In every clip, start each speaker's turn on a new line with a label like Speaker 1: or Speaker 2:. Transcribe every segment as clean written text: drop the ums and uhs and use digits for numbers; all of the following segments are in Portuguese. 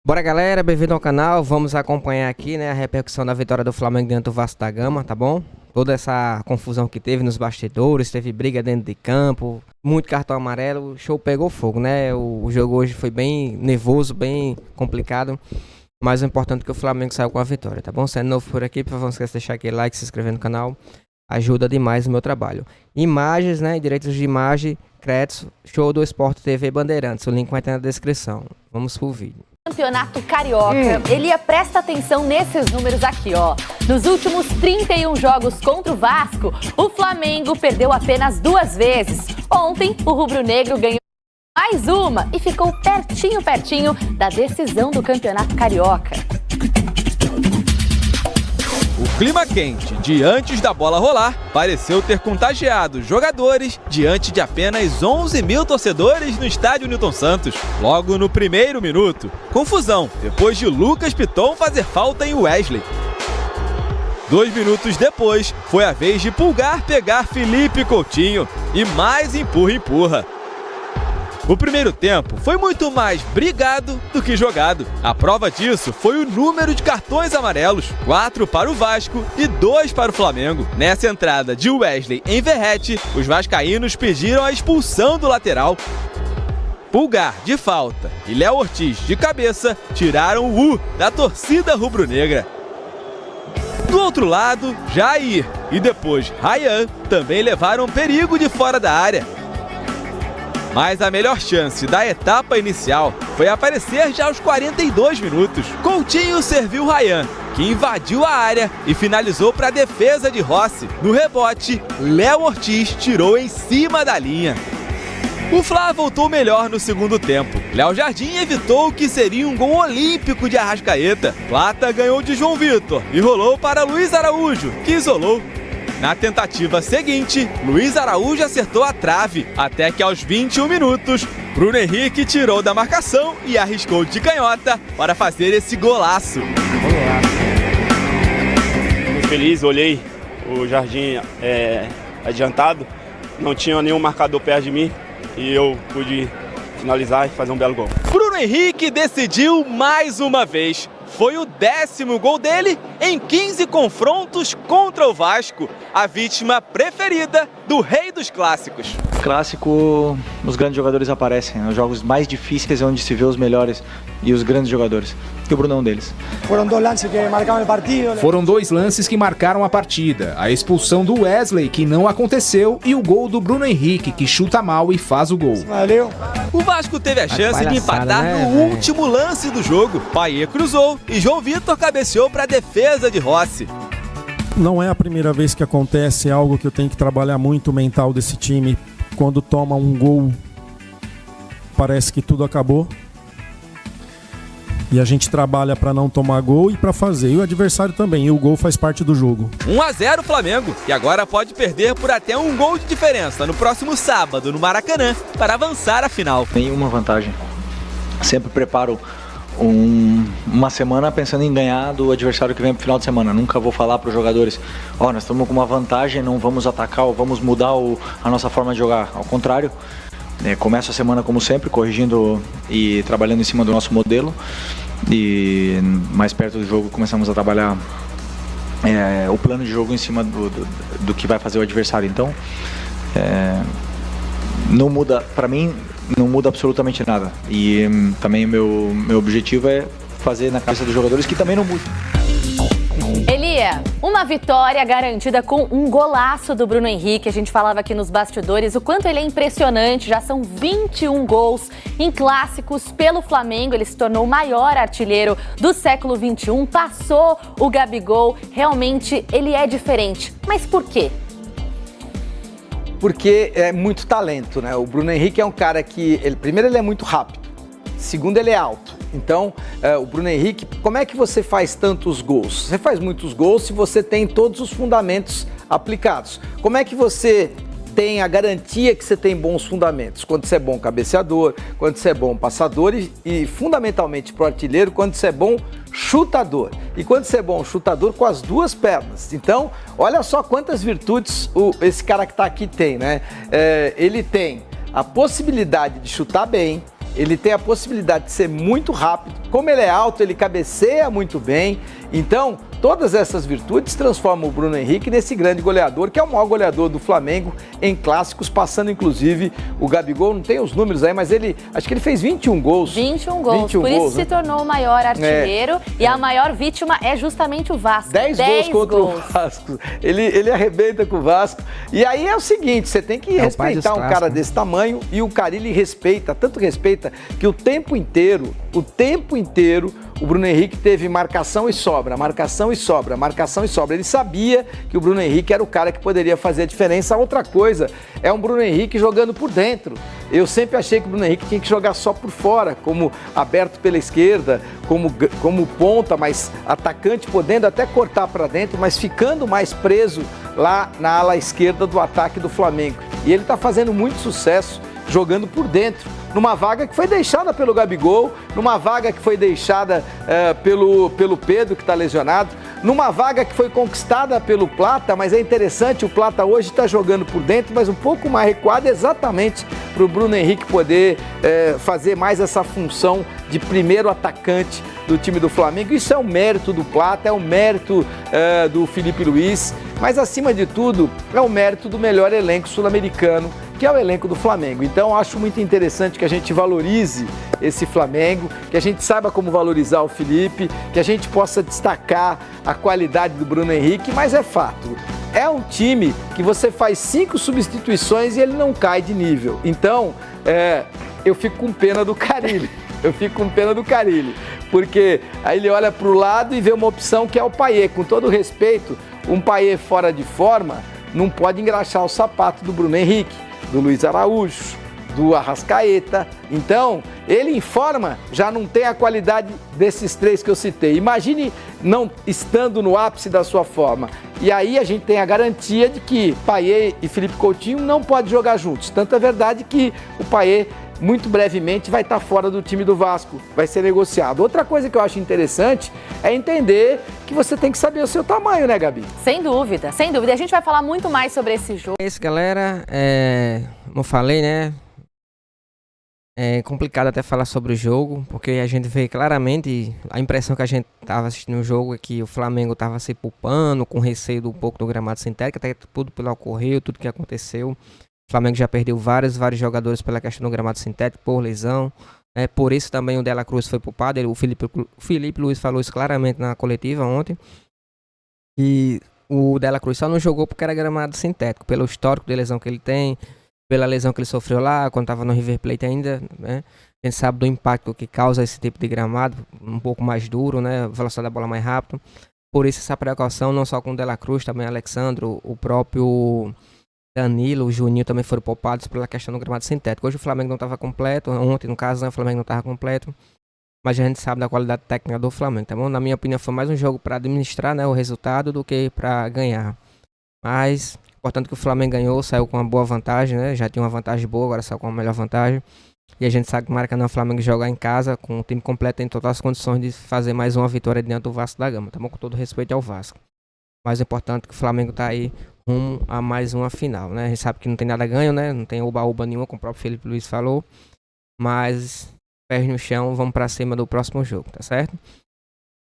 Speaker 1: Bora, galera, bem-vindo ao canal. Vamos acompanhar aqui, né, a repercussão da vitória do Flamengo diante do Vasco da Gama, tá bom? Toda essa confusão que teve nos bastidores, teve briga dentro de campo, muito cartão amarelo, o show pegou fogo, né? O jogo hoje foi bem nervoso, bem complicado, mas o importante é que o Flamengo saiu com a vitória, tá bom? Sendo novo por aqui, por favor, não esqueça de deixar aquele like, se inscrever no canal, ajuda demais o meu trabalho. Imagens, né, direitos de imagem, créditos, show do Sport TV Bandeirantes, o link vai ter na descrição. Vamos pro vídeo.
Speaker 2: Campeonato Carioca, Elia, presta atenção nesses números aqui, ó. Nos últimos 31 jogos contra o Vasco, o Flamengo perdeu apenas 2 vezes. Ontem, o rubro-negro ganhou mais uma e ficou pertinho da decisão do Campeonato Carioca.
Speaker 3: O clima quente de antes da bola rolar pareceu ter contagiado os jogadores diante de apenas 11 mil torcedores no estádio Newton Santos. Logo no primeiro minuto, confusão depois de Lucas Piton fazer falta em Wesley. 2 minutos depois, foi a vez de Pulgar pegar Felipe Coutinho e mais empurra. O primeiro tempo foi muito mais brigado do que jogado. A prova disso foi o número de cartões amarelos, 4 para o Vasco e 2 para o Flamengo. Nessa entrada de Wesley em Verratti, os vascaínos pediram a expulsão do lateral. Pulgar de falta e Léo Ortiz de cabeça tiraram o U da torcida rubro-negra. Do outro lado, Jair e depois Ryan também levaram perigo de fora da área. Mas a melhor chance da etapa inicial foi aparecer já aos 42 minutos. Coutinho serviu Ryan, que invadiu a área e finalizou para a defesa de Rossi. No rebote, Léo Ortiz tirou em cima da linha. O Fla voltou melhor no segundo tempo. Léo Jardim evitou o que seria um gol olímpico de Arrascaeta. Plata ganhou de João Vitor e rolou para Luiz Araújo, que isolou. Na tentativa seguinte, Luiz Araújo acertou a trave, até que aos 21 minutos, Bruno Henrique tirou da marcação e arriscou de canhota para fazer esse golaço.
Speaker 4: Muito feliz, olhei o Jardim adiantado, não tinha nenhum marcador perto de mim e eu pude finalizar e fazer um belo gol.
Speaker 3: Bruno Henrique decidiu mais uma vez. Foi o 10º gol dele em 15 confrontos contra o Vasco, a vítima preferida do rei dos clássicos.
Speaker 5: Clássico, os grandes jogadores aparecem, os jogos mais difíceis é onde se vê os melhores e os grandes jogadores, e o Bruno é um deles.
Speaker 6: Foram 2 lances que marcaram a partida, a expulsão do Wesley, que não aconteceu, e o gol do Bruno Henrique, que chuta mal e faz o gol.
Speaker 4: Valeu!
Speaker 3: O Vasco teve a chance de empatar no último lance do jogo. Paier cruzou e João Vitor cabeceou para a defesa de Rossi.
Speaker 7: Não é a primeira vez que acontece, é algo que eu tenho que trabalhar muito o mental desse time. Quando toma um gol, parece que tudo acabou. E a gente trabalha para não tomar gol e para fazer. E o adversário também, e o gol faz parte do jogo.
Speaker 3: 1-0 Flamengo, e agora pode perder por até um gol de diferença no próximo sábado no Maracanã para avançar à final.
Speaker 5: Nenhuma vantagem. Sempre preparo uma semana pensando em ganhar do adversário que vem pro final de semana. Nunca vou falar para os jogadores, nós estamos com uma vantagem, não vamos atacar ou vamos mudar a nossa forma de jogar. Ao contrário, começo a semana como sempre, corrigindo e trabalhando em cima do nosso modelo. E mais perto do jogo começamos a trabalhar o plano de jogo em cima do que vai fazer o adversário. Então, não muda, para mim, não muda absolutamente nada. E também meu objetivo é fazer na cabeça dos jogadores que também não muda.
Speaker 2: Elia, uma vitória garantida com um golaço do Bruno Henrique. A gente falava aqui nos bastidores o quanto ele é impressionante. Já são 21 gols em clássicos pelo Flamengo. Ele se tornou o maior artilheiro do século XXI. Passou o Gabigol. Realmente, ele é diferente. Mas por quê?
Speaker 8: Porque é muito talento, né? O Bruno Henrique é um cara que, primeiro, ele é muito rápido. Segundo, ele é alto. Então, o Bruno Henrique, como é que você faz tantos gols? Você faz muitos gols se você tem todos os fundamentos aplicados. Como é que você tem a garantia que você tem bons fundamentos? Quando você é bom cabeceador, quando você é bom passador e fundamentalmente para o artilheiro, quando você é bom chutador. E quando você é bom chutador com as 2 pernas. Então, olha só quantas virtudes esse cara que está aqui tem, né? Ele tem a possibilidade de chutar bem, ele tem a possibilidade de ser muito rápido. Como ele é alto, ele cabeceia muito bem. Então, todas essas virtudes transformam o Bruno Henrique nesse grande goleador, que é o maior goleador do Flamengo em clássicos, passando inclusive o Gabigol. Não tem os números aí, mas acho que ele fez 21 gols.
Speaker 2: 21 gols.
Speaker 8: 21
Speaker 2: Por
Speaker 8: gols,
Speaker 2: isso se tornou o maior artilheiro. E a maior vítima é justamente o Vasco.
Speaker 8: 10 gols contra o Vasco. Ele arrebenta com o Vasco. E aí é o seguinte, você tem que respeitar um cara desse tamanho, e o Carille respeita, tanto respeita, que o tempo inteiro, o Bruno Henrique teve marcação e sobra, marcação e sobra, marcação e sobra. Ele sabia que o Bruno Henrique era o cara que poderia fazer a diferença. Outra coisa é um Bruno Henrique jogando por dentro. Eu sempre achei que o Bruno Henrique tinha que jogar só por fora, como aberto pela esquerda, como ponta, mas atacante, podendo até cortar para dentro, mas ficando mais preso lá na ala esquerda do ataque do Flamengo. E ele está fazendo muito sucesso jogando por dentro, numa vaga que foi deixada pelo Gabigol, numa vaga que foi deixada pelo Pedro, que está lesionado, numa vaga que foi conquistada pelo Plata, mas é interessante, o Plata hoje está jogando por dentro, mas um pouco mais recuado, exatamente para o Bruno Henrique poder fazer mais essa função de primeiro atacante do time do Flamengo. Isso é o mérito do Plata, é o mérito do Felipe Luiz, mas acima de tudo é o mérito do melhor elenco sul-americano, que é o elenco do Flamengo. Então, acho muito interessante que a gente valorize esse Flamengo, que a gente saiba como valorizar o Felipe, que a gente possa destacar a qualidade do Bruno Henrique, mas é fato, é um time que você faz 5 substituições e ele não cai de nível. Então, eu fico com pena do Carille. Porque aí ele olha para o lado e vê uma opção que é o Payet. Com todo respeito, um Payet fora de forma não pode engraxar o sapato do Bruno Henrique, do Luiz Araújo, do Arrascaeta. Então, ele em forma já não tem a qualidade desses 3 que eu citei. Imagine não estando no ápice da sua forma. E aí a gente tem a garantia de que Payet e Felipe Coutinho não podem jogar juntos. Tanto é verdade que o Payet muito brevemente vai estar fora do time do Vasco, vai ser negociado. Outra coisa que eu acho interessante é entender que você tem que saber o seu tamanho, né, Gabi?
Speaker 2: Sem dúvida, sem dúvida. A gente vai falar muito mais sobre esse jogo.
Speaker 1: É isso, galera. Como eu falei, né? É complicado até falar sobre o jogo, porque a gente vê claramente, a impressão que a gente estava assistindo o jogo é que o Flamengo estava se poupando, com receio um pouco do gramado sintético, até tudo pelo ocorreu, tudo que aconteceu. O Flamengo já perdeu vários jogadores pela questão do gramado sintético, por lesão. Por isso também o Dela Cruz foi poupado. O Felipe Luiz falou isso claramente na coletiva ontem. E o Dela Cruz só não jogou porque era gramado sintético, pelo histórico de lesão que ele tem, pela lesão que ele sofreu lá, quando estava no River Plate ainda, né? A gente sabe do impacto que causa esse tipo de gramado, um pouco mais duro, né? A velocidade da bola mais rápido. Por isso essa precaução, não só com o Dela Cruz, também o Alexandro, o próprio Danilo, o Juninho também foram poupados pela questão do gramado sintético. Hoje o Flamengo não estava completo, ontem no caso, né, o Flamengo não estava completo, mas a gente sabe da qualidade técnica do Flamengo, tá bom? Na minha opinião foi mais um jogo para administrar, né, o resultado do que para ganhar. Mas, importante que o Flamengo ganhou, saiu com uma boa vantagem, né? Já tinha uma vantagem boa, agora saiu com uma melhor vantagem. E a gente sabe que o Maracanã, o Flamengo jogar em casa, com o time completo, tem todas as condições de fazer mais uma vitória diante do Vasco da Gama, tá bom? Com todo respeito ao Vasco. Mais importante que o Flamengo tá aí rumo a mais uma final, né? A gente sabe que não tem nada ganho, né? Não tem oba-oba nenhuma, como o próprio Felipe Luiz falou. Mas, pés no chão, vamos pra cima do próximo jogo, tá certo?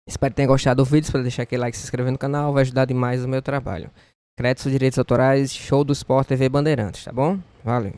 Speaker 1: Espero que tenham gostado do vídeo. Para deixar aquele like e se inscrever no canal, vai ajudar demais o meu trabalho. Créditos, direitos autorais, Show do Sport TV Bandeirantes, tá bom? Valeu!